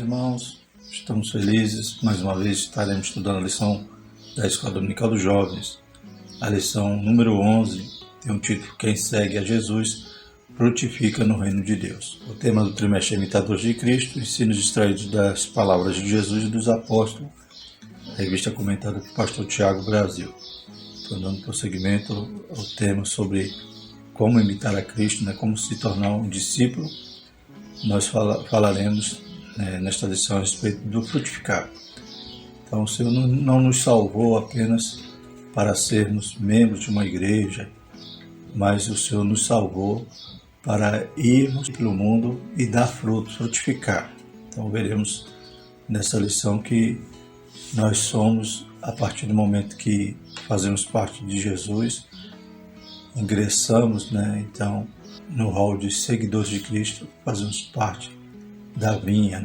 irmãos, estamos felizes. Mais uma vez estaremos estudando a lição da Escola Dominical dos Jovens. A lição número 11 tem um título: Quem segue a Jesus frutifica no reino de Deus. O tema do trimestre é Imitadores de Cristo, ensinos extraídos das palavras de Jesus e dos apóstolos, revista comentada pelo pastor Tiago Brasil. Estou dando prosseguimento ao tema sobre como imitar a Cristo, como se tornar um discípulo. Nós falaremos nesta lição a respeito do frutificar. Então, o Senhor não nos salvou apenas para sermos membros de uma igreja, mas o Senhor nos salvou para irmos pelo mundo e dar fruto, frutificar. Então, veremos nessa lição que nós somos, a partir do momento que fazemos parte de Jesus, ingressamos, então, no hall de seguidores de Cristo, fazemos parte da vinha,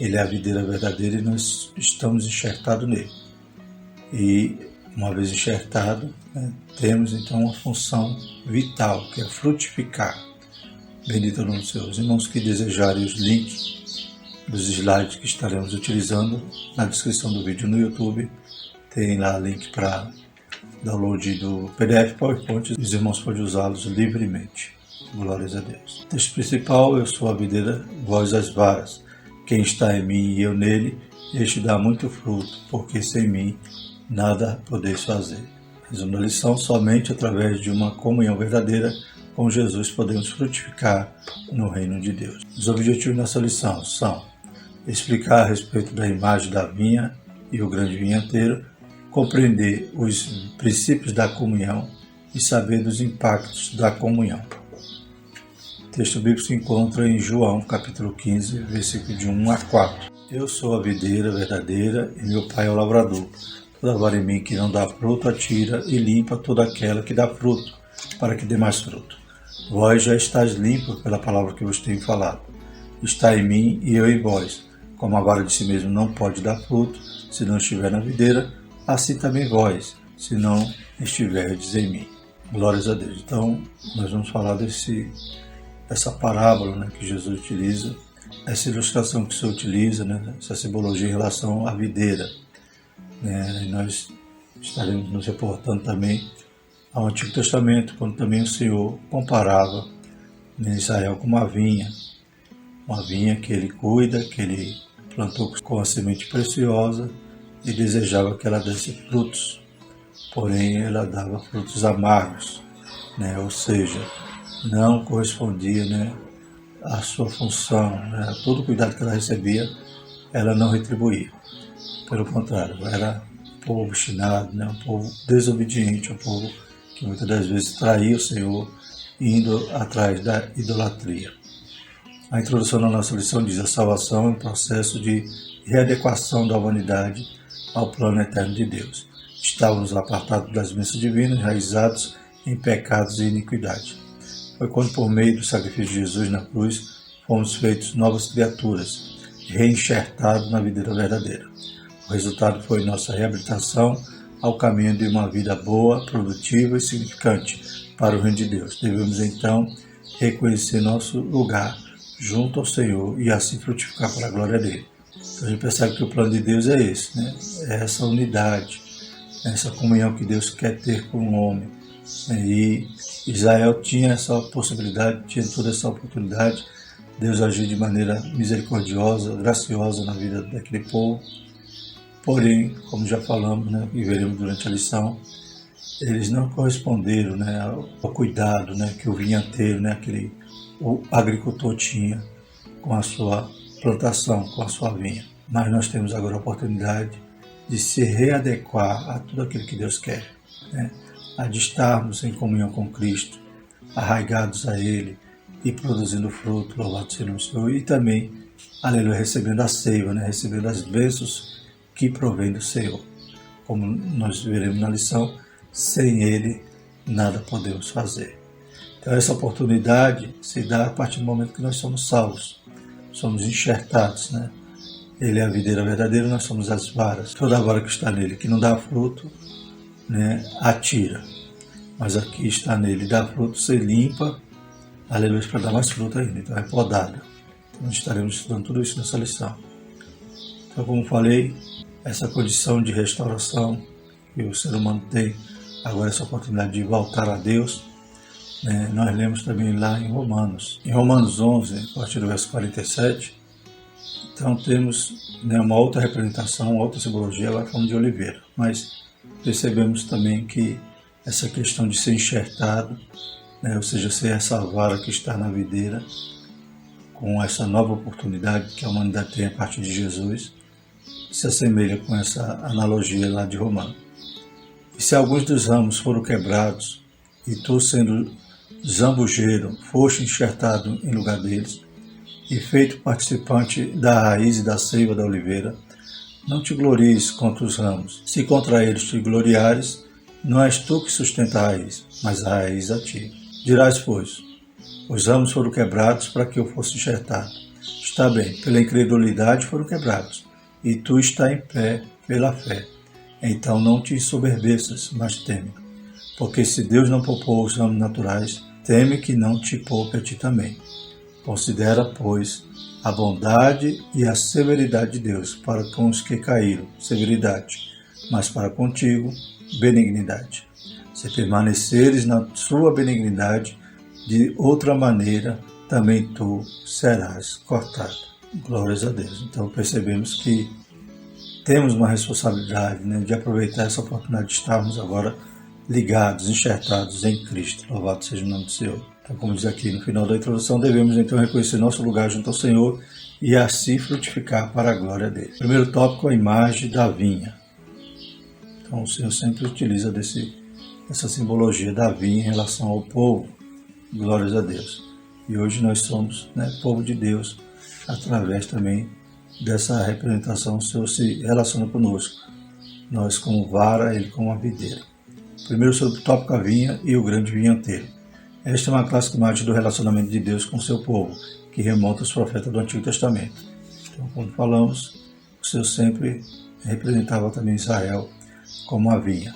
Ele é a videira verdadeira e nós estamos enxertados nele. E, uma vez enxertado, temos então uma função vital, que é frutificar. Bendito é o nome do Senhor. Os irmãos que desejarem os links dos slides que estaremos utilizando, na descrição do vídeo no YouTube, tem lá link para download do PDF, PowerPoint, e os irmãos podem usá-los livremente. Glórias a Deus. Texto principal: eu sou a videira, vós as varas. Quem está em mim e eu nele, este dá muito fruto, porque sem mim nada podeis fazer. Resumo da lição: somente através de uma comunhão verdadeira com Jesus podemos frutificar no reino de Deus. Os objetivos dessa lição são explicar a respeito da imagem da vinha e o grande vinhateiro, compreender os princípios da comunhão e saber dos impactos da comunhão. O texto bíblico se encontra em João, capítulo 15, versículo de 1 a 4. Eu sou a videira verdadeira e meu pai é o lavrador. Toda vara em mim que não dá fruto, atira e limpa toda aquela que dá fruto, para que dê mais fruto. Vós já estáis limpos pela palavra que vos tenho falado. Está em mim e eu em vós. Como a vara de si mesmo não pode dar fruto, se não estiver na videira, assim também vós, se não estiverdes em mim. Glórias a Deus. Então, nós vamos falar dessa parábola que Jesus utiliza, essa ilustração que o Senhor utiliza, essa simbologia em relação à videira. E nós estaremos nos reportando também ao Antigo Testamento, quando também o Senhor comparava Israel com uma vinha que ele cuida, que ele plantou com a semente preciosa e desejava que ela desse frutos, porém ela dava frutos amargos, ou seja, não correspondia à sua função, a todo o cuidado que ela recebia, ela não retribuía. Pelo contrário, era um povo obstinado, um povo desobediente, um povo que muitas das vezes traía o Senhor, indo atrás da idolatria. A introdução da nossa lição diz: a salvação é um processo de readequação da humanidade ao plano eterno de Deus. Estávamos apartados das bênçãos divinas, enraizados em pecados e iniquidade. Foi quando, por meio do sacrifício de Jesus na cruz, fomos feitos novas criaturas, reenxertados na videira verdadeira. O resultado foi nossa reabilitação ao caminho de uma vida boa, produtiva e significante para o reino de Deus. Devemos então reconhecer nosso lugar junto ao Senhor e assim frutificar para a glória dele. Então a gente percebe que o plano de Deus é esse, é essa unidade, essa comunhão que Deus quer ter com o homem. E Israel tinha essa possibilidade, tinha toda essa oportunidade. Deus agiu de maneira misericordiosa, graciosa na vida daquele povo. Porém, como já falamos, e veremos durante a lição, eles não corresponderam ao cuidado que o vinhateiro, o agricultor tinha com a sua plantação, com a sua vinha. Mas nós temos agora a oportunidade de se readequar a tudo aquilo que Deus quer, a de estarmos em comunhão com Cristo, arraigados a Ele e produzindo fruto, louvado seja o Senhor, e também, aleluia, recebendo a seiva, recebendo as bênçãos que provém do Senhor. Como nós veremos na lição, sem Ele nada podemos fazer. Então essa oportunidade se dá a partir do momento que nós somos salvos, somos enxertados, Ele é a videira verdadeira, nós somos as varas. Toda vara que está nele, que não dá fruto, atira. Mas aqui está nele, dá fruto, você limpa, aleluia, para dar mais fruto ainda. Então é podada. Nós estaremos estudando tudo isso nessa lição. Então, como falei, essa condição de restauração que o ser humano tem, agora essa oportunidade de voltar a Deus, nós lemos também lá em Romanos. Em Romanos 11, a partir do verso 47, então temos uma outra representação, outra simbologia, agora falando de oliveira. Mas percebemos também que essa questão de ser enxertado, ou seja, ser essa vara que está na videira, com essa nova oportunidade que a humanidade tem a partir de Jesus, se assemelha com essa analogia lá de Romano. E se alguns dos ramos foram quebrados, e tu, sendo zambujeiro, foste enxertado em lugar deles, e feito participante da raiz e da seiva da oliveira, não te glories contra os ramos. Se contra eles te gloriares, não és tu que sustenta a raiz, mas a raiz a ti. Dirás, pois, os ramos foram quebrados para que eu fosse enxertado. Está bem, pela incredulidade foram quebrados, e tu está em pé pela fé. Então não te ensoberbeças, mas teme. Porque se Deus não poupou os ramos naturais, teme que não te poupe a ti também. Considera, pois, a bondade e a severidade de Deus para com os que caíram, severidade, mas para contigo, benignidade. Se permaneceres na sua benignidade, de outra maneira também tu serás cortado. Glórias a Deus. Então percebemos que temos uma responsabilidade de aproveitar essa oportunidade de estarmos agora ligados, enxertados em Cristo. Louvado seja o nome do Senhor. Então, como diz aqui no final da introdução, devemos então reconhecer nosso lugar junto ao Senhor e assim frutificar para a glória dele. Primeiro tópico, a imagem da vinha. Então o Senhor sempre utiliza essa simbologia da vinha em relação ao povo. Glórias a Deus. E hoje nós somos povo de Deus, através também dessa representação, o Senhor se relaciona conosco. Nós como vara, Ele como a videira. Primeiro sobre o tópico a vinha e o grande vinhanteiro. Esta é uma clássica imagem do relacionamento de Deus com o seu povo, que remonta aos profetas do Antigo Testamento. Então, como falamos, o Senhor sempre representava também Israel como a vinha.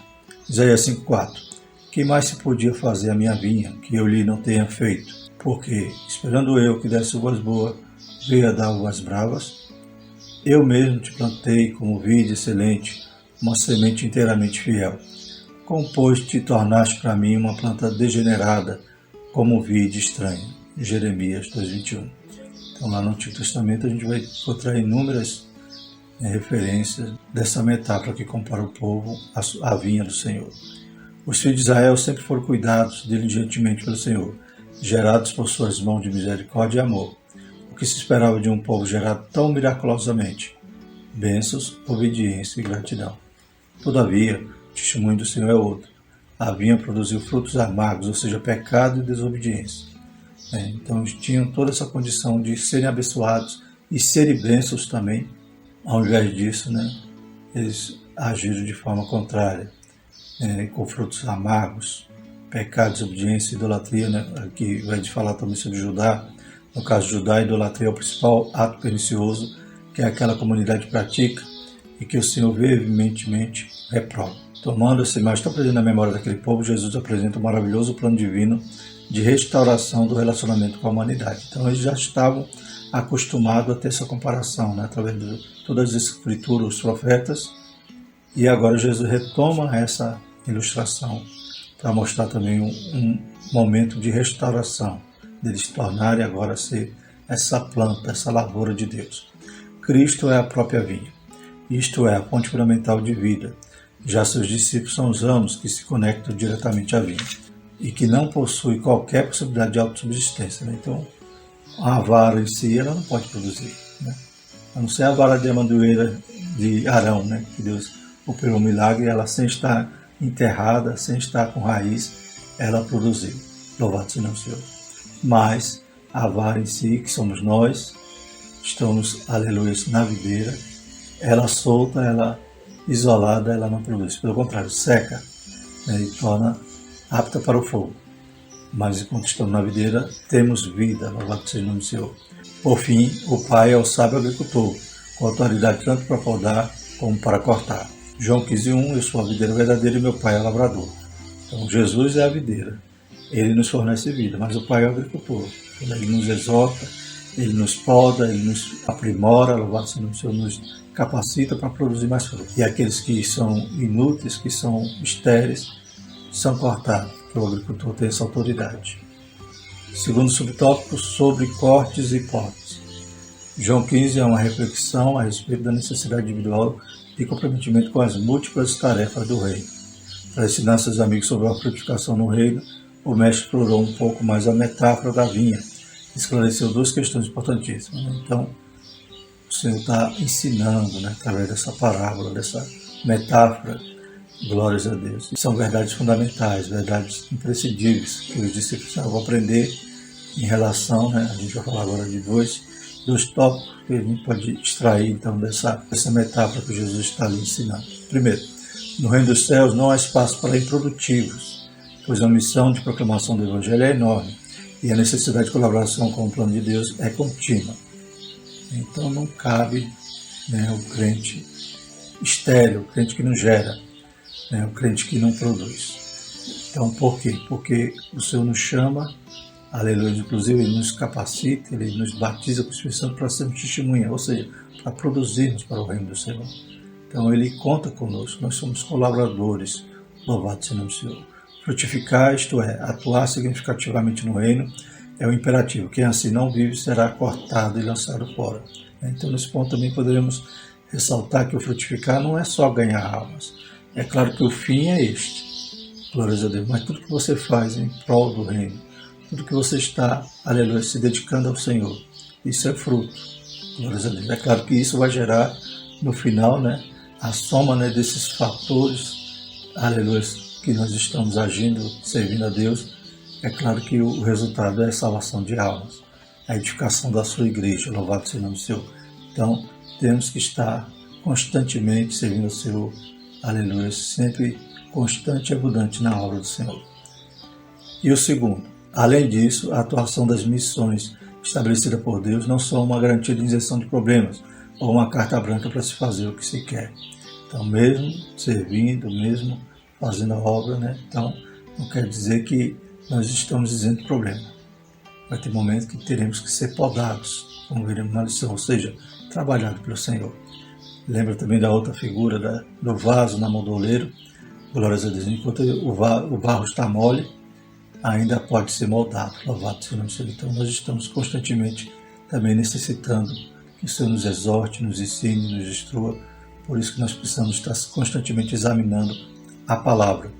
Isaías 5,4. Que mais se podia fazer a minha vinha, que eu lhe não tenha feito? Porque, esperando eu que desse uvas boas, veio a dar uvas bravas. Eu mesmo te plantei como vide excelente, uma semente inteiramente fiel. Pois te tornaste para mim uma planta degenerada, como vide estranha. Jeremias 2,21. Então lá no Antigo Testamento a gente vai encontrar inúmeras referências dessa metáfora que compara o povo à vinha do Senhor. Os filhos de Israel sempre foram cuidados diligentemente pelo Senhor, gerados por suas mãos de misericórdia e amor. O que se esperava de um povo gerado tão miraculosamente? Bênçãos, obediência e gratidão. Todavia, o testemunho do Senhor é outro. A vinha produziu frutos amargos, ou seja, pecado e desobediência. Então eles tinham toda essa condição de serem abençoados e serem bênçãos também. Ao invés disso, eles agiram de forma contrária, com frutos amargos, pecado, desobediência, idolatria. Aqui vai falar também sobre Judá. No caso de Judá, a idolatria é o principal ato pernicioso que aquela comunidade pratica e que o Senhor veementemente reprova. Tomando essa imagem tão presente na memória daquele povo, Jesus apresenta um maravilhoso plano divino de restauração do relacionamento com a humanidade. Então eles já estavam acostumados a ter essa comparação, através de todas as escrituras, os profetas, e agora Jesus retoma essa ilustração para mostrar também um momento de restauração, deles se tornarem agora ser essa planta, essa lavoura de Deus. Cristo é a própria vinha, isto é, a fonte fundamental de vida. Já seus discípulos são os ramos que se conectam diretamente à vinha e que não possuem qualquer possibilidade de autossubsistência. Então, a vara em si, ela não pode produzir. A não ser a vara de amendoeira de Arão, que Deus operou um milagre, ela sem estar enterrada, sem estar com raiz, ela produziu. Louvado seja o Senhor. Mas a vara em si, que somos nós, estamos, aleluia, na videira, ela solta, ela isolada, ela não produz. Pelo contrário, seca e torna apta para o fogo. Mas enquanto estamos na videira, temos vida. Louvado seja o nome do Senhor. Por fim, o Pai é o sábio agricultor, com autoridade tanto para podar como para cortar. João 15,1, eu sou a videira verdadeira e meu Pai é o lavrador. Então Jesus é a videira. Ele nos fornece vida, mas o Pai é o agricultor. Ele nos exorta, Ele nos poda, Ele nos aprimora, louvado seja o Senhor, nos capacita para produzir mais fruto. E aqueles que são inúteis, que são estéreis, são cortados, que o agricultor tem essa autoridade. Segundo subtópico, sobre cortes e potes. João 15 é uma reflexão a respeito da necessidade individual de comprometimento com as múltiplas tarefas do reino. Para ensinar seus amigos sobre a frutificação no reino, o mestre explorou um pouco mais a metáfora da vinha, esclareceu duas questões importantíssimas. Então, o Senhor está ensinando, através dessa parábola, dessa metáfora, glórias a Deus. E são verdades fundamentais, verdades imprescindíveis, que os discípulos vão aprender em relação, a gente vai falar agora de dois tópicos que a gente pode extrair então dessa metáfora que Jesus está ali ensinando. Primeiro, no reino dos céus não há espaço para improdutivos, pois a missão de proclamação do Evangelho é enorme e a necessidade de colaboração com o plano de Deus é contínua. Então não cabe o crente estéril, o crente que não gera, o crente que não produz. Então por quê? Porque o Senhor nos chama, aleluia, inclusive Ele nos capacita, Ele nos batiza com o Espírito Santo para sermos testemunha, ou seja, para produzirmos para o reino do Senhor. Então Ele conta conosco, nós somos colaboradores, louvado seja o Senhor. Frutificar, isto é, atuar significativamente no reino, é o imperativo. Quem assim não vive será cortado e lançado fora. Então nesse ponto também poderemos ressaltar que o frutificar não é só ganhar almas. É claro que o fim é este, glórias a Deus, mas tudo que você faz em prol do reino, tudo que você está, aleluia, se dedicando ao Senhor, isso é fruto, glórias a Deus. É claro que isso vai gerar, no final, a soma desses fatores, aleluia, que nós estamos agindo, servindo a Deus. É claro que o resultado é a salvação de almas, a edificação da sua igreja, louvado seja o nome do Senhor. Então, temos que estar constantemente servindo ao Senhor, aleluia, sempre constante e abundante na obra do Senhor. E o segundo, além disso, a atuação das missões estabelecida por Deus não são uma garantia de isenção de problemas ou uma carta branca para se fazer o que se quer. Então, mesmo servindo, mesmo fazendo a obra, então não quer dizer que nós estamos isento de problema. Vai ter momentos que teremos que ser podados, como veremos na lição, ou seja, trabalhado pelo Senhor. Lembra também da outra figura do vaso na mão do oleiro, glórias a Deus, enquanto o barro está mole, ainda pode ser moldado, louvado seja o nome do Senhor. Então nós estamos constantemente também necessitando que o Senhor nos exorte, nos ensine, nos instrua, por isso que nós precisamos estar constantemente examinando a palavra.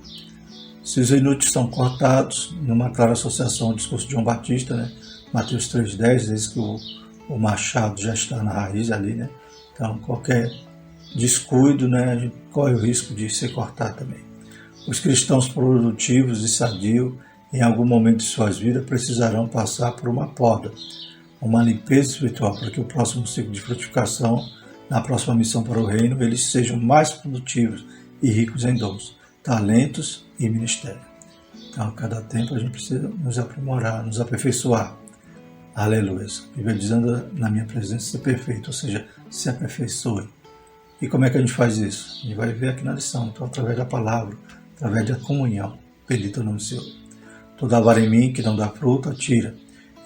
Se os inúteis são cortados, numa clara associação ao discurso de João Batista, Mateus 3,10, diz que o machado já está na raiz ali, Então qualquer descuido, a gente corre o risco de ser cortado também. Os cristãos produtivos e sadios, em algum momento de suas vidas, precisarão passar por uma poda, uma limpeza espiritual, para que o próximo ciclo de frutificação, na próxima missão para o reino, eles sejam mais produtivos e ricos em dons, talentos e ministério. Então, a cada tempo a gente precisa nos aprimorar, nos aperfeiçoar. Aleluia. A Bíblia diz, anda na minha presença, ser perfeito, ou seja, se aperfeiçoe. E como é que a gente faz isso? A gente vai ver aqui na lição, então, através da palavra, através da comunhão. Bendito é o nome do Senhor. Toda vara em mim que não dá fruto, tira,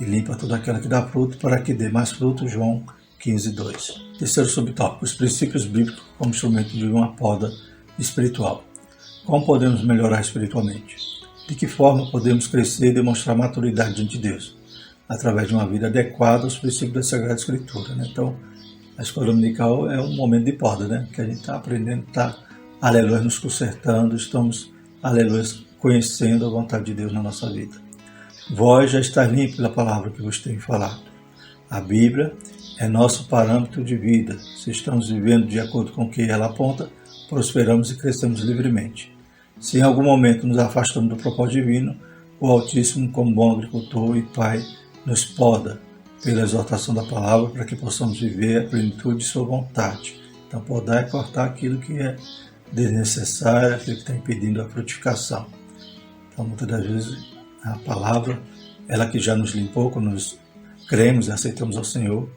e limpa toda aquela que dá fruto, para que dê mais fruto. João 15:2. Terceiro subtópico, os princípios bíblicos como instrumento de uma poda espiritual. Como podemos melhorar espiritualmente? De que forma podemos crescer e demonstrar maturidade diante de Deus? Através de uma vida adequada aos princípios da Sagrada Escritura. Então, a escola dominical é um momento de poda, que a gente está aprendendo, está, aleluia, nos consertando, estamos, aleluia, conhecendo a vontade de Deus na nossa vida. Vós já estáis limpos pela palavra que vos tenho falado. A Bíblia é nosso parâmetro de vida. Se estamos vivendo de acordo com o que ela aponta, prosperamos e crescemos livremente. Se em algum momento nos afastamos do propósito divino, o Altíssimo, como bom agricultor e Pai, nos poda pela exortação da palavra para que possamos viver a plenitude de sua vontade. Então, podar é cortar aquilo que é desnecessário, aquilo que está impedindo a frutificação. Então, muitas das vezes, a palavra, ela que já nos limpou, quando nós cremos e aceitamos ao Senhor,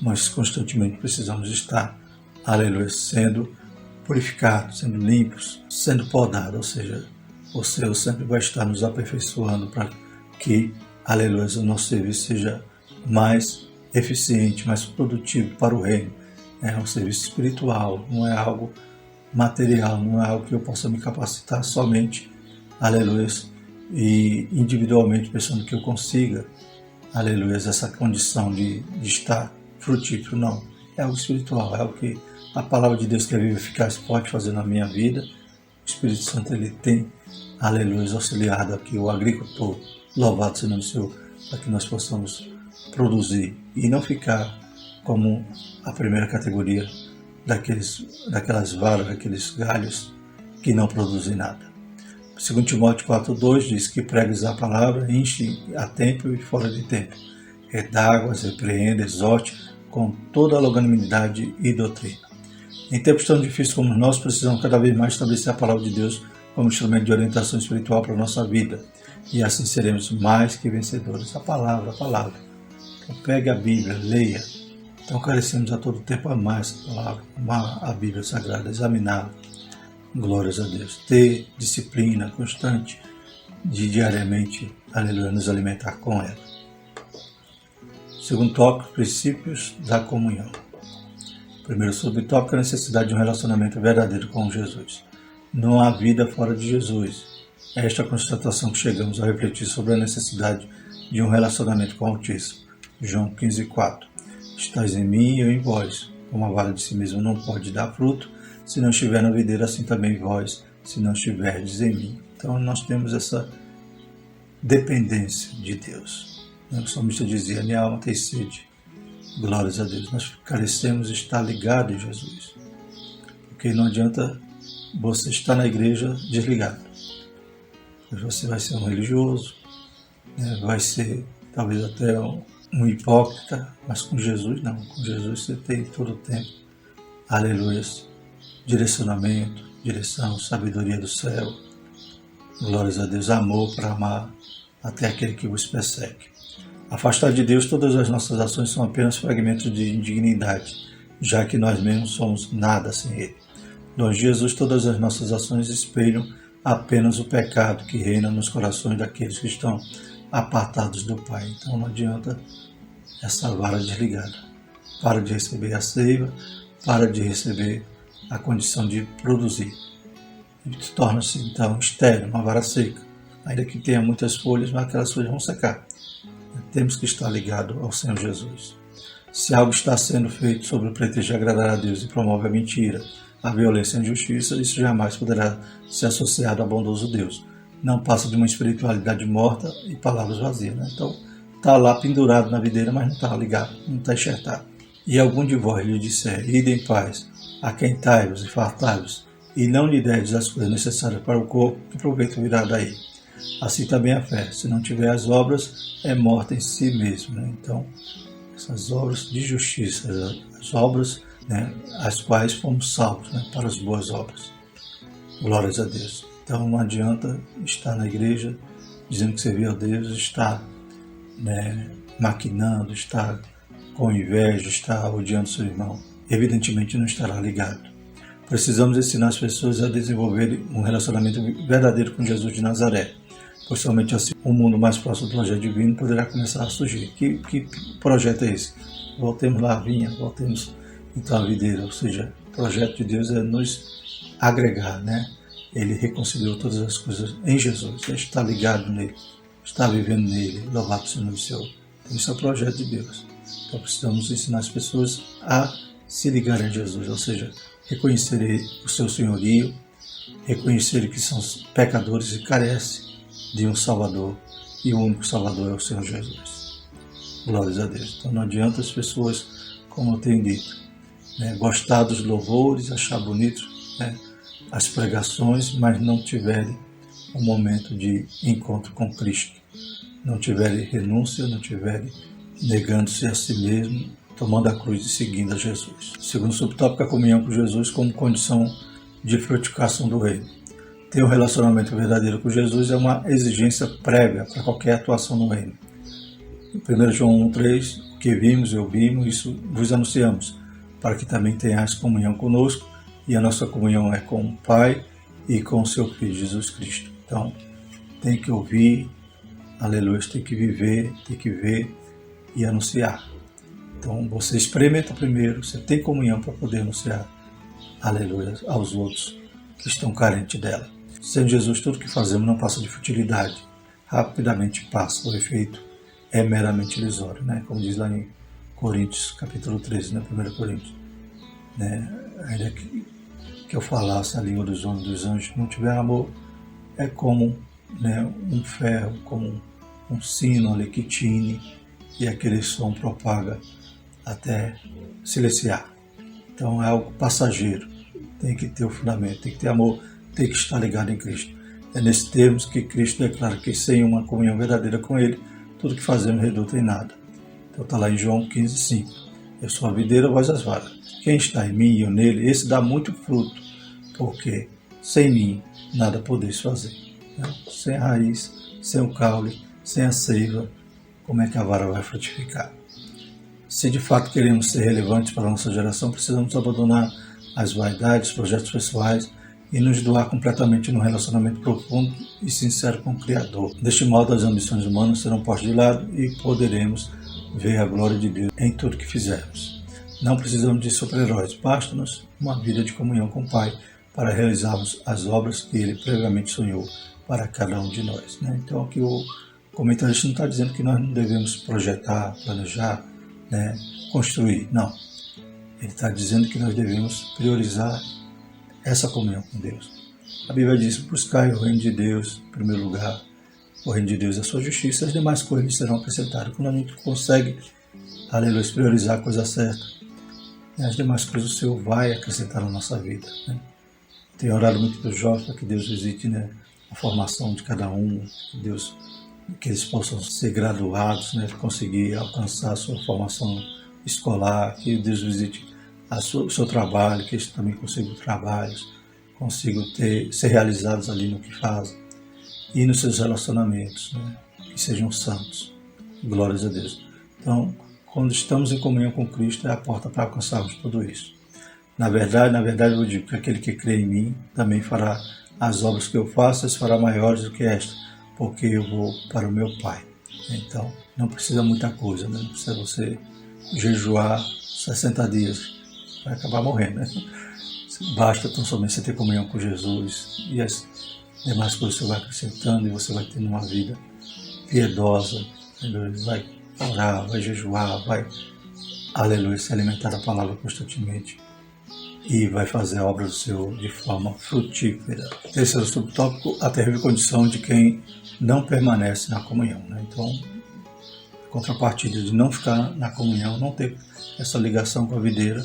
mas constantemente precisamos estar, aleluia, sendo purificados, sendo limpos, sendo podados, ou seja, o Senhor sempre vai estar nos aperfeiçoando para que, aleluia, o nosso serviço seja mais eficiente, mais produtivo para o reino. É um serviço espiritual, não é algo material, não é algo que eu possa me capacitar somente, aleluia, e individualmente pensando que eu consiga, aleluia, essa condição de estar frutífero, não. É algo espiritual, é algo que a palavra de Deus que é viva e eficaz pode fazer na minha vida. O Espírito Santo, ele tem, aleluia, auxiliado aqui o agricultor, louvado seja o Senhor, para que nós possamos produzir e não ficar como a primeira categoria daquelas varas, daqueles galhos que não produzem nada. 2 Timóteo 4,2 diz que pregues a palavra, enche a tempo e fora de tempo, redáguas, repreenda, exorte com toda a longanimidade e doutrina. Em tempos tão difíceis como nós, precisamos cada vez mais estabelecer a palavra de Deus como instrumento de orientação espiritual para a nossa vida, e assim seremos mais que vencedores. A palavra. Então pegue a Bíblia, leia. Então carecemos a todo tempo amar essa palavra, amar a Bíblia Sagrada, examiná-la. Glórias a Deus. Ter disciplina constante de diariamente, aleluia, nos alimentar com ela. Segundo tópico, princípios da comunhão. Primeiro subtópico, a necessidade de um relacionamento verdadeiro com Jesus. Não há vida fora de Jesus. É esta constatação que chegamos a refletir sobre a necessidade de um relacionamento com o Altíssimo. João 15,4. Estais em mim e eu em vós. Como a vara de si mesmo não pode dar fruto, se não estiver na videira, assim também vós, se não estiverdes em mim. Então nós temos essa dependência de Deus. O salmista dizia, minha alma tem sede. Glórias a Deus. Nós carecemos de estar ligado em Jesus. Porque não adianta você estar na igreja desligado. Você vai ser um religioso, vai ser talvez até um hipócrita, mas com Jesus não. Com Jesus você tem todo o tempo, aleluia, direcionamento, direção, sabedoria do céu, glórias a Deus, amor para amar até aquele que vos persegue. Afastar de Deus, todas as nossas ações são apenas fragmentos de indignidade, já que nós mesmos somos nada sem Ele. Longe de Jesus, todas as nossas ações espelham apenas o pecado que reina nos corações daqueles que estão apartados do Pai. Então não adianta essa vara desligada. Para de receber a seiva, para de receber a condição de produzir. E torna-se então estéril, uma vara seca. Ainda que tenha muitas folhas, mas aquelas folhas vão secar. Temos que estar ligados ao Senhor Jesus. Se algo está sendo feito sobre o pretexto de agradar a Deus e promove a mentira, a violência e a injustiça, isso jamais poderá ser associado a bondoso Deus. Não passa de uma espiritualidade morta e palavras vazias. Então, está lá pendurado na videira, mas não está ligado, não está enxertado. E algum de vós lhe disser, ide em paz, aquentai-vos e fartai-vos, e não lhe derdes as coisas necessárias para o corpo, que proveito virá daí. Assim também a fé, se não tiver as obras, é morta em si mesmo. Então, essas obras de justiça, as obras, as quais fomos salvos, para as boas obras. Glórias a Deus. Então não adianta estar na igreja dizendo que serviu a Deus, estar maquinando, estar com inveja, estar odiando seu irmão. Evidentemente não estará ligado. Precisamos ensinar as pessoas a desenvolverem um relacionamento verdadeiro com Jesus de Nazaré, pois somente assim um mundo mais próximo do projeto divino poderá começar a surgir. Que projeto é esse? Voltemos lá à vinha, voltemos então à videira, ou seja, o projeto de Deus é nos agregar, Ele reconciliou todas as coisas em Jesus, está ligado nele, está vivendo nele, louvado seja o nome do Senhor. Então, esse é o projeto de Deus. Então precisamos ensinar as pessoas a se ligarem a Jesus, ou seja, reconhecerem o seu senhorio, reconhecerem que são pecadores e carecem de um Salvador, e o único Salvador é o Senhor Jesus. Glórias a Deus. Então não adianta as pessoas, como eu tenho dito, gostar dos louvores, achar bonito as pregações, mas não tiverem um momento de encontro com Cristo, não tiverem renúncia, não tiverem negando-se a si mesmo, tomando a cruz e seguindo a Jesus. Segundo subtópico, a comunhão com Jesus como condição de frutificação do reino. Ter um relacionamento verdadeiro com Jesus é uma exigência prévia para qualquer atuação no reino. Em 1 João 1,3, o que vimos e ouvimos, isso vos anunciamos, para que também tenhais comunhão conosco, e a nossa comunhão é com o Pai e com o seu Filho Jesus Cristo. Então, tem que ouvir, aleluia, tem que viver, tem que ver e anunciar. Então você experimenta primeiro, você tem comunhão para poder anunciar, aleluia, aos outros que estão carentes dela. Sem Jesus, tudo que fazemos não passa de futilidade. Rapidamente passa, o efeito é meramente ilusório, né? Como diz lá em Coríntios, capítulo 13, né? 1 Coríntios. Né? Ainda que eu falasse a língua dos homens e dos anjos, não tiver amor, é como, né, um ferro, como um sino ali que tine e aquele som propaga até silenciar. Então é algo passageiro, tem que ter o fundamento, tem que ter amor, tem que estar ligado em Cristo. É nesses termos que Cristo declara que sem uma comunhão verdadeira com Ele, tudo que fazemos redunda em nada. Então está lá em João 15:5. Eu sou a videira, vós as varas. Quem está em mim e eu nele, esse dá muito fruto, porque sem mim nada podeis fazer. Sem a raiz, sem o caule, sem a seiva, como é que a vara vai frutificar? Se de fato queremos ser relevantes para a nossa geração, precisamos abandonar as vaidades, os projetos pessoais e nos doar completamente num relacionamento profundo e sincero com o Criador. Deste modo, as ambições humanas serão postas de lado e poderemos ver a glória de Deus em tudo que fizermos. Não precisamos de super-heróis, basta-nos uma vida de comunhão com o Pai para realizarmos as obras que Ele previamente sonhou para cada um de nós. Né? Então aqui o comentarista não está dizendo que nós não devemos projetar, planejar, né, construir. Não. Ele está dizendo que nós devemos priorizar essa comunhão com Deus. A Bíblia diz: buscai o reino de Deus em primeiro lugar, o reino de Deus é a sua justiça, as demais coisas serão acrescentadas. Quando a gente consegue, aleluia, priorizar a coisa certa, as demais coisas o Senhor vai acrescentar na nossa vida. Né? Tenho orado muito pelos jovens para que Deus visite, né, a formação de cada um, que eles possam ser graduados, né, conseguir alcançar a sua formação escolar, que Deus visite o seu trabalho, que eles também consigam trabalhos, consigam ser realizados ali no que fazem e nos seus relacionamentos, né, que sejam santos. Glórias a Deus. Então, quando estamos em comunhão com Cristo, é a porta para alcançarmos tudo isso. Na verdade, eu digo que aquele que crê em mim também fará as obras que eu faço, as fará maiores do que esta, porque eu vou para o meu Pai. Então, não precisa muita coisa, né? Não precisa você jejuar 60 dias, vai acabar morrendo, né? Basta tão somente você ter comunhão com Jesus e as demais coisas você vai acrescentando e você vai tendo uma vida piedosa, vai orar, vai jejuar, vai, aleluia, se alimentar da palavra constantemente e vai fazer a obra do Senhor de forma frutífera. Terceiro subtópico, a terrível condição de quem não permanece na comunhão. Né? Então, a contrapartida de não ficar na comunhão, não ter essa ligação com a videira,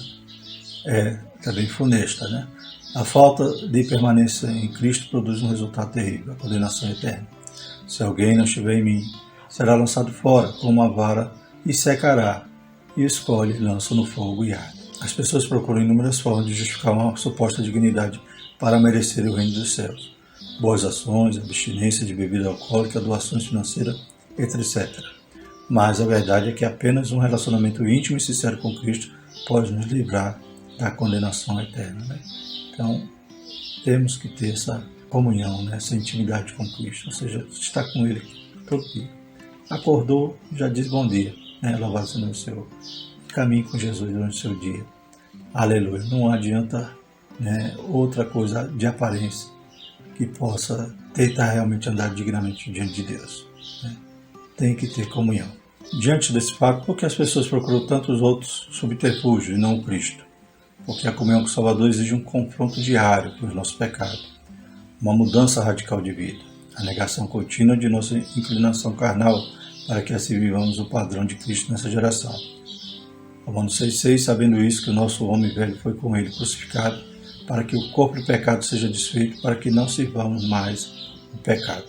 é também funesta. Né? A falta de permanência em Cristo produz um resultado terrível, a condenação eterna. Se alguém não estiver em mim, será lançado fora como uma vara e secará, e escolhe e lança no fogo e arde. As pessoas procuram inúmeras formas de justificar uma suposta dignidade para merecer o reino dos céus. Boas ações, abstinência de bebida alcoólica, doações financeiras, etc. Mas a verdade é que apenas um relacionamento íntimo e sincero com Cristo pode nos livrar da condenação eterna. Né? Então, temos que ter essa comunhão, né? Essa intimidade com Cristo, ou seja, estar com Ele todo dia. Acordou, já diz bom dia, né? Louvado seja o Senhor. Caminhe com Jesus durante o seu dia. Aleluia. Não adianta, né, outra coisa de aparência que possa tentar realmente andar dignamente diante de Deus. Né? Tem que ter comunhão. Diante desse fato, por que as pessoas procuram tantos outros subterfúgios e não o Cristo? Porque a comunhão com o Salvador exige um confronto diário com os nossos pecados, uma mudança radical de vida, a negação contínua de nossa inclinação carnal para que assim vivamos o padrão de Cristo nessa geração. Romanos 6,6, sabendo isso, que o nosso homem velho foi com ele crucificado, para que o corpo do pecado seja desfeito, para que não sirvamos mais o pecado.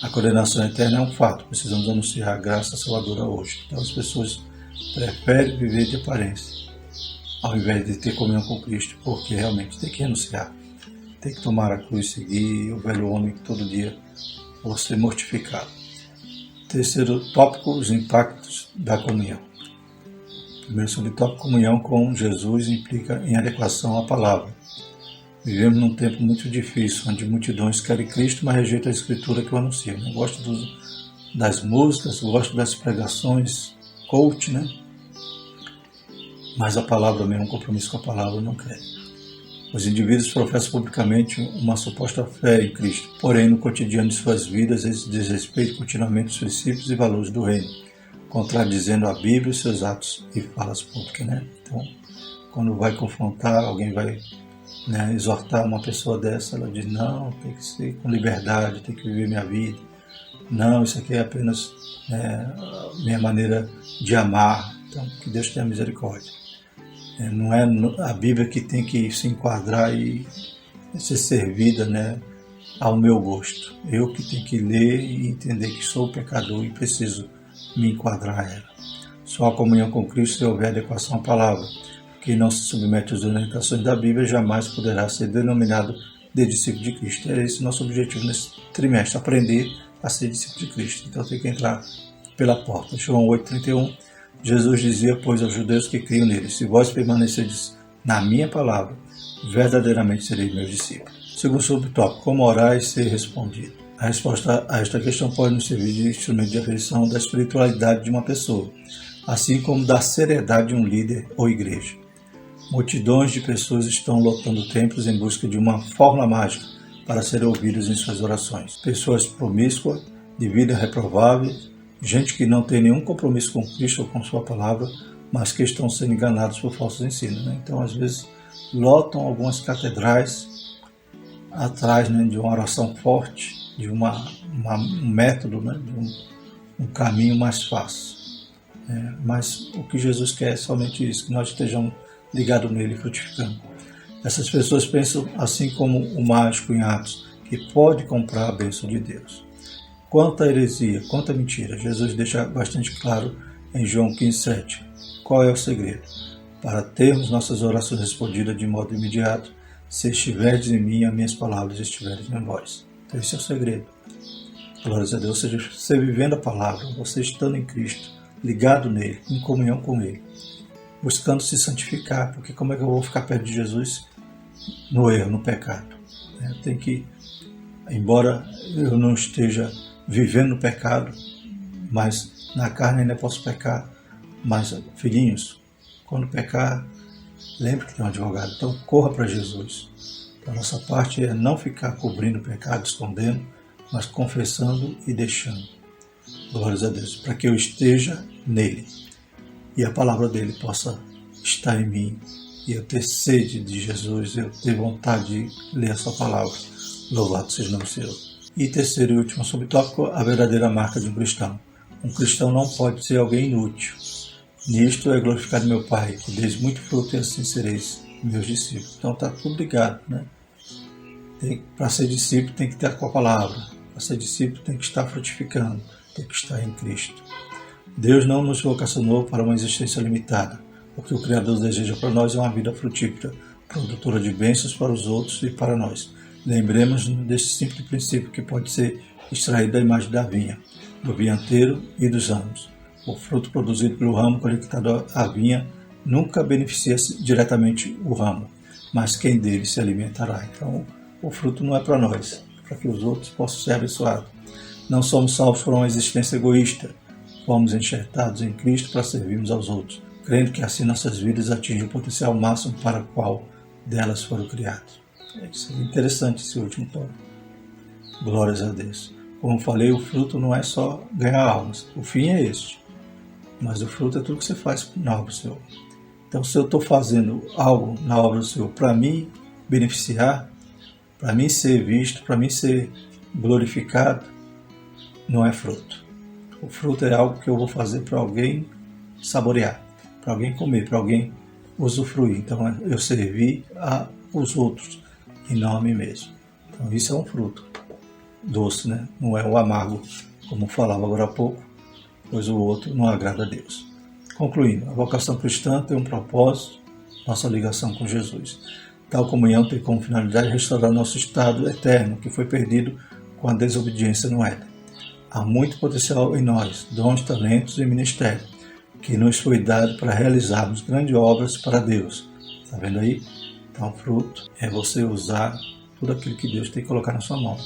A condenação eterna é um fato, precisamos anunciar a graça salvadora hoje. Então as pessoas preferem viver de aparência, ao invés de ter comunhão com Cristo, porque realmente tem que renunciar, tem que tomar a cruz e seguir o velho homem que todo dia vai ser mortificado. Terceiro tópico, os impactos da comunhão. Primeiro subtópico, comunhão com Jesus implica em adequação à palavra. Vivemos num tempo muito difícil, onde multidões querem Cristo, mas rejeitam a Escritura que o anuncia. Eu gosto das músicas, gosto das pregações coach, né? mas a palavra mesmo, um compromisso com a palavra, não querem. Os indivíduos professam publicamente uma suposta fé em Cristo, porém no cotidiano de suas vidas eles desrespeitam continuamente os princípios e valores do reino, contradizendo a Bíblia e seus atos e falas públicas, né? Então, quando vai confrontar, alguém vai, né, exortar uma pessoa dessa, ela diz, não, tem que ser com liberdade, tem que viver minha vida. Não, isso aqui é apenas minha maneira de amar. Então, que Deus tenha misericórdia. Não é a Bíblia que tem que se enquadrar e ser servida, né, ao meu gosto. Eu que tenho que ler e entender que sou pecador e preciso me enquadrar a ela. Só a comunhão com Cristo, se houver adequação à palavra. Quem não se submete às orientações da Bíblia jamais poderá ser denominado de discípulo de Cristo. É esse o nosso objetivo nesse trimestre, aprender a ser discípulo de Cristo. Então tem que entrar pela porta. João 8,31, Jesus dizia, pois aos judeus que criam nele, se vós permanecerdes na minha palavra, verdadeiramente sereis meus discípulos. Segundo subtópico, como orar e ser respondido. A resposta a esta questão pode nos servir de instrumento de aferição da espiritualidade de uma pessoa, assim como da seriedade de um líder ou igreja. Multidões de pessoas estão lotando templos em busca de uma fórmula mágica para serem ouvidas em suas orações. Pessoas promíscuas, de vida reprovável, gente que não tem nenhum compromisso com Cristo ou com sua palavra, mas que estão sendo enganados por falsos ensinos, né? Então, às vezes, lotam algumas catedrais atrás, né, de uma oração forte, de um método, né, de um caminho mais fácil. Mas o que Jesus quer é somente isso, que nós estejamos ligados nele, frutificando. Essas pessoas pensam, assim como o mágico em Atos, que pode comprar a bênção de Deus. Quanta heresia, quanta mentira. Jesus deixa bastante claro em João 15,7. Qual é o segredo? Para termos nossas orações respondidas de modo imediato, se estiverdes em mim, as minhas palavras estiverem em vós. Então esse é o segredo. Glórias a Deus. Ou seja, você vivendo a palavra, você estando em Cristo, ligado nele, em comunhão com ele, buscando se santificar, porque como é que eu vou ficar perto de Jesus no erro, no pecado? Tem que, embora eu não esteja vivendo no pecado, mas na carne ainda posso pecar. Mas, filhinhos, quando pecar, lembre que tem um advogado. Então, corra para Jesus. A nossa parte é não ficar cobrindo o pecado, escondendo, mas confessando e deixando. Glórias a Deus. Para que eu esteja nele e a palavra dele possa estar em mim e eu ter sede de Jesus, eu ter vontade de ler a sua palavra. Louvado seja o nome do Senhor. E terceiro e último subtópico, a verdadeira marca de um cristão. Um cristão não pode ser alguém inútil. Nisto é glorificado meu Pai, que deis muito fruto e assim sereis meus discípulos. Então está tudo ligado, né? Para ser discípulo tem que estar com a palavra. Para ser discípulo tem que estar frutificando, tem que estar em Cristo. Deus não nos vocacionou para uma existência limitada. O que o Criador deseja para nós é uma vida frutífera, produtora de bênçãos para os outros e para nós. Lembremos desse simples princípio que pode ser extraído da imagem da vinha, do vinhateiro e dos ramos. O fruto produzido pelo ramo conectado à vinha nunca beneficia diretamente o ramo, mas quem dele se alimentará. Então, o fruto não é para nós, é para que os outros possam ser abençoados. Não somos salvos por uma existência egoísta. Fomos enxertados em Cristo para servirmos aos outros, crendo que assim nossas vidas atingem o potencial máximo para o qual delas foram criadas. Isso é interessante, esse último ponto. Glórias a Deus. Como falei, o fruto não é só ganhar almas. O fim é este. Mas o fruto é tudo que você faz na obra do Senhor. Então, se eu estou fazendo algo na obra do Senhor para me beneficiar, para mim ser visto, para mim ser glorificado, não é fruto. O fruto é algo que eu vou fazer para alguém saborear, para alguém comer, para alguém usufruir. Então, eu servir aos outros e não a mim mesmo. Então, isso é um fruto doce, né? Não é o amargo, como falava agora há pouco, pois o outro não agrada a Deus. Concluindo, a vocação cristã tem um propósito, nossa ligação com Jesus. Tal comunhão tem como finalidade restaurar nosso estado eterno, que foi perdido com a desobediência no Éden. Há muito potencial em nós, dons, talentos e ministério, que nos foi dado para realizarmos grandes obras para Deus. Está vendo aí? Então, fruto é você usar tudo aquilo que Deus tem que colocar na sua mão.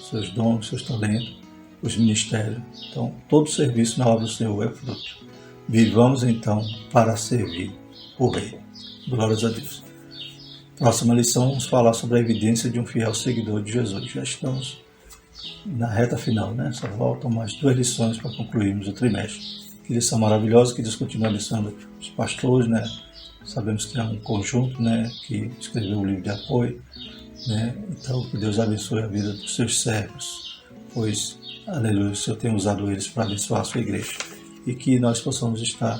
Seus dons, seus talentos, os ministérios. Então, todo serviço na obra do Senhor é fruto. Vivamos, então, para servir o Rei. Glórias a Deus. Próxima lição, vamos falar sobre a evidência de um fiel seguidor de Jesus. Já estamos na reta final, né? Só faltam mais 2 lições para concluirmos o trimestre. Que lição maravilhosa, que Deus continua abençoando os pastores, né? Sabemos que é um conjunto, né, que escreveu o livro de apoio, né? Então, que Deus abençoe a vida dos seus servos, pois, aleluia, o Senhor tem usado eles para abençoar a sua igreja. E que nós possamos estar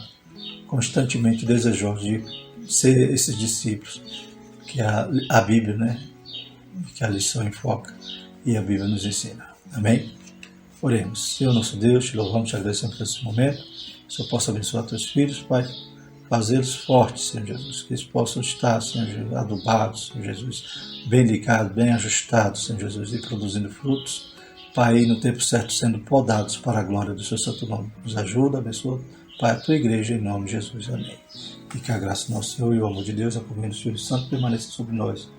constantemente desejosos de ser esses discípulos, que a Bíblia, né, que a lição enfoca e a Bíblia nos ensina. Amém? Oremos. Senhor nosso Deus, te louvamos, te agradecemos por esse momento. Que o Senhor possa abençoar teus filhos, Pai, fazê-los fortes, Senhor Jesus, que eles possam estar, Senhor Jesus, adubados, Senhor Jesus, bem ligados, bem ajustados, Senhor Jesus, e produzindo frutos, Pai, e no tempo certo sendo podados para a glória do seu santo nome. Nos ajuda, abençoa, Pai, a tua igreja, em nome de Jesus. Amém. E que a graça do nosso Senhor e o amor de Deus, a comunhão do Espírito Santo permaneça sobre nós,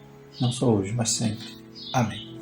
não só hoje, mas sempre. Amém.